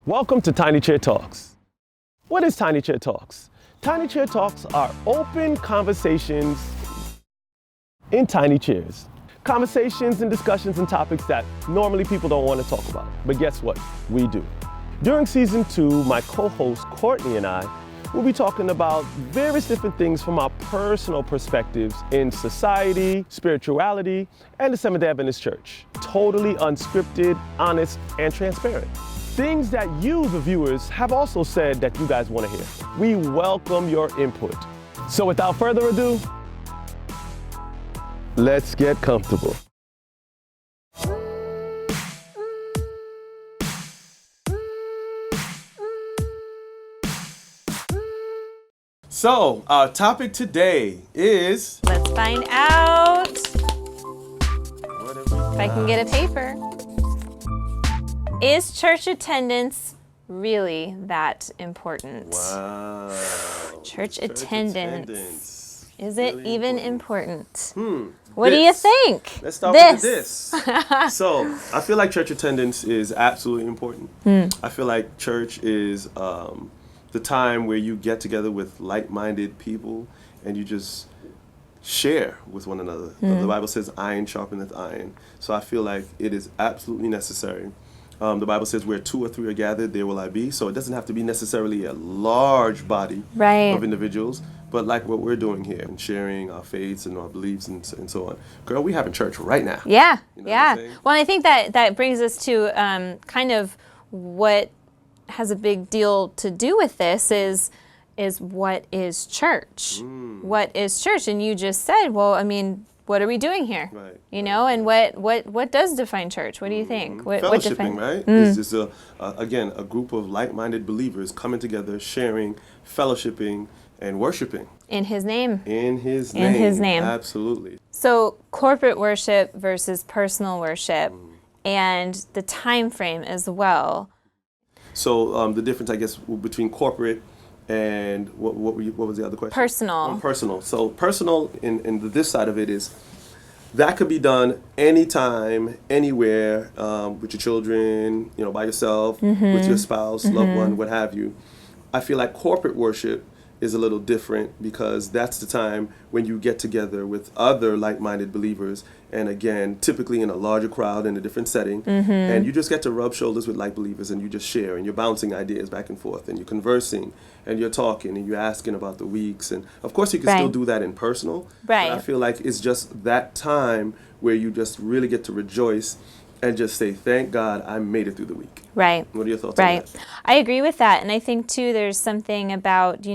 Welcome to Tiny Chair Talks. What is Tiny Chair Talks? Tiny Chair Talks are open conversations in tiny chairs. Conversations and discussions and topics that normally people don't want to talk about. But guess what? We do. During season 2, my co-host Courtney and I will be talking about various different things from our personal perspectives in society, spirituality, and the Seventh-day Adventist Church. Totally unscripted, honest, and transparent. Things that you, the viewers, have also said that you guys want to hear. We welcome your input. So without further ado, let's get comfortable. So, our topic today is... Let's find out if I can get a paper. Is church attendance really that important? Wow. Church attendance. Is it really even important? What This. do you think? Let's start with this. So, I feel like church attendance is absolutely important. I feel like church is the time where you get together with like-minded people and you just share with one another. The Bible says iron sharpeneth iron. So I feel like it is absolutely necessary. The Bible says where 2 or 3 are gathered, there will I be. So it doesn't have to be necessarily a large body of individuals, but like what we're doing here and sharing our faiths and our beliefs and so on. Girl, we having church right now. Yeah, You know yeah. what I'm saying? Well, I think that brings us to kind of what has a big deal to do with this is what is church? What is church? And you just said, well, I mean, what are we doing here? Right, You know, and what does define church? What do you think? What Fellowshipping, right? It's just again a group of like-minded believers coming together, sharing, fellowshipping, and worshiping In His name. in His name. In His name. Absolutely. So corporate worship versus personal worship, and the time frame as well. So the difference, I guess, between corporate and what was the other question? Personal. Personal. So personal in this side of it is that could be done anytime, anywhere, with your children, by yourself, with your spouse, loved one, what have you. I feel like corporate worship is a little different because that's the time when you get together with other like-minded believers, and again, typically in a larger crowd in a different setting, and you just get to rub shoulders with like believers and you just share and you're bouncing ideas back and forth and you're conversing and you're talking and you're asking about the weeks, and of course you can still do that in personal, but I feel like it's just that time where you just really get to rejoice and just say, thank God I made it through the week. Right. What are your thoughts on that? I agree with that. And I think, too, there's something about,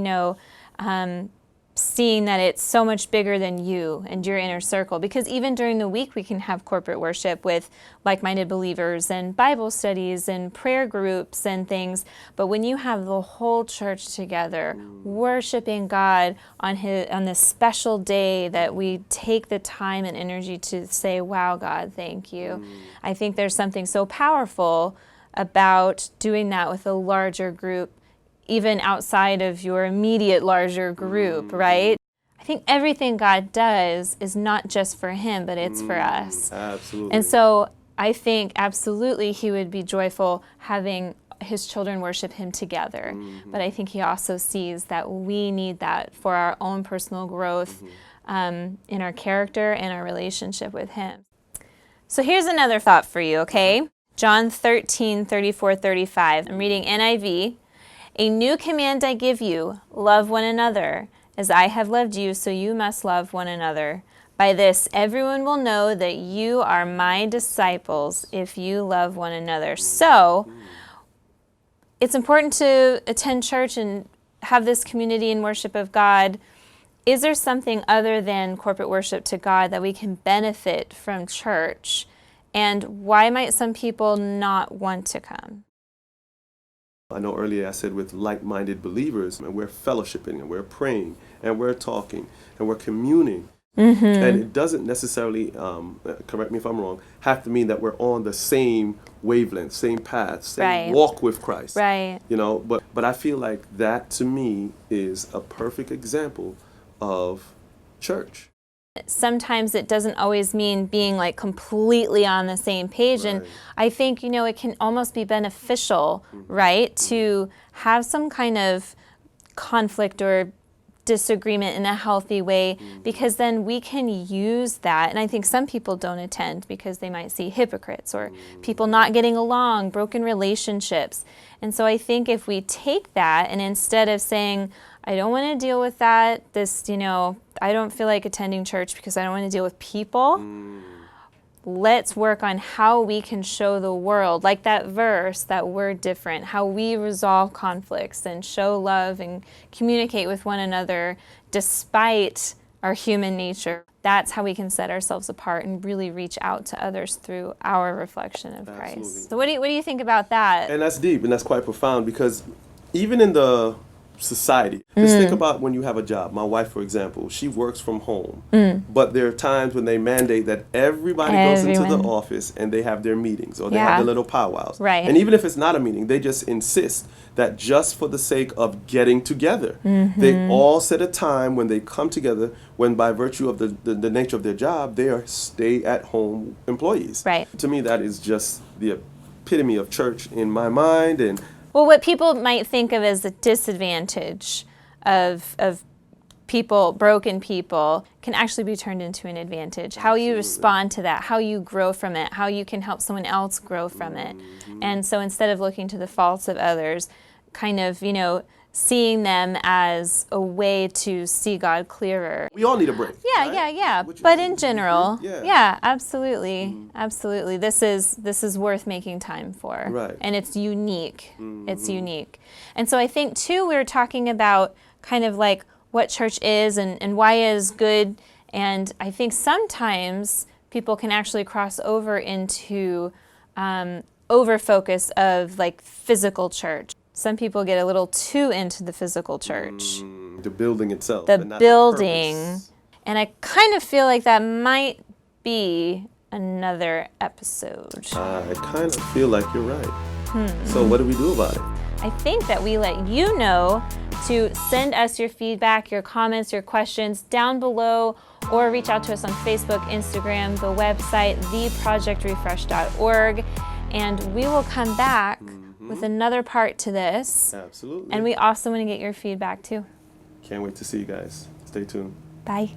seeing that it's so much bigger than you and your inner circle. Because even during the week, we can have corporate worship with like-minded believers and Bible studies and prayer groups and things. But when you have the whole church together, worshiping God on this special day that we take the time and energy to say, wow, God, thank you. I think there's something so powerful about doing that with a larger group, even outside of your immediate larger group, right? I think everything God does is not just for Him, but it's for us. Absolutely. And so I think absolutely He would be joyful having His children worship Him together. But I think He also sees that we need that for our own personal growth in our character and our relationship with Him. So here's another thought for you, okay? John 13:34-35. I'm reading NIV. A new command I give you, love one another. As I have loved you, so you must love one another. By this, everyone will know that you are my disciples if you love one another. So, it's important to attend church and have this community and worship of God. Is there something other than corporate worship to God that we can benefit from church? And why might some people not want to come? I know earlier I said with like-minded believers, and we're fellowshipping, and we're praying, and we're talking, and we're communing. And it doesn't necessarily, correct me if I'm wrong, have to mean that we're on the same wavelength, same path, same walk with Christ. Right. But I feel like that to me is a perfect example of church. Sometimes it doesn't always mean being like completely on the same page. And Right. I think, it can almost be beneficial, right, to have some kind of conflict or disagreement in a healthy way, because then we can use that. And I think some people don't attend because they might see hypocrites or people not getting along, broken relationships. And so I think if we take that and instead of saying, I don't want to deal with that, I don't feel like attending church because I don't want to deal with people. Let's work on how we can show the world, like that verse, that we're different, how we resolve conflicts and show love and communicate with one another despite our human nature. That's how we can set ourselves apart and really reach out to others through our reflection of Absolutely. Christ. So what do you think about that? And that's deep and that's quite profound, because even in the society, just think about when you have a job. My wife, for example, she works from home, but there are times when they mandate that everybody goes into the office and they have their meetings or they have their little powwows. Right. And even if it's not a meeting, they just insist that just for the sake of getting together, they all set a time when they come together, when by virtue of the nature of their job, they are stay-at-home employees. Right. To me, that is just the epitome of church in my mind. And Well, what people might think of as a disadvantage of people, broken people, can actually be turned into an advantage. How you respond to that, how you grow from it, how you can help someone else grow from it. And so instead of looking to the faults of others, kind of, seeing them as a way to see God clearer. we all need a break. Yeah, right? yeah. Would you But agree? in general, Yeah. absolutely, absolutely. This is worth making time for. Right. And it's unique. It's unique. And so I think too, we were talking about kind of like what church is and why it is good. And I think sometimes people can actually cross over into over focus of like physical church. Some people get a little too into the physical church. The building itself. The and not building. purpose. And I kind of feel like that might be another episode. I kind of feel like you're right. So what do we do about it? I think that we let you know to send us your feedback, your comments, your questions down below, or reach out to us on Facebook, Instagram, the website, theprojectrefresh.org, and we will come back with another part to this. Absolutely. And we also want to get your feedback too. Can't wait to see you guys. Stay tuned. Bye.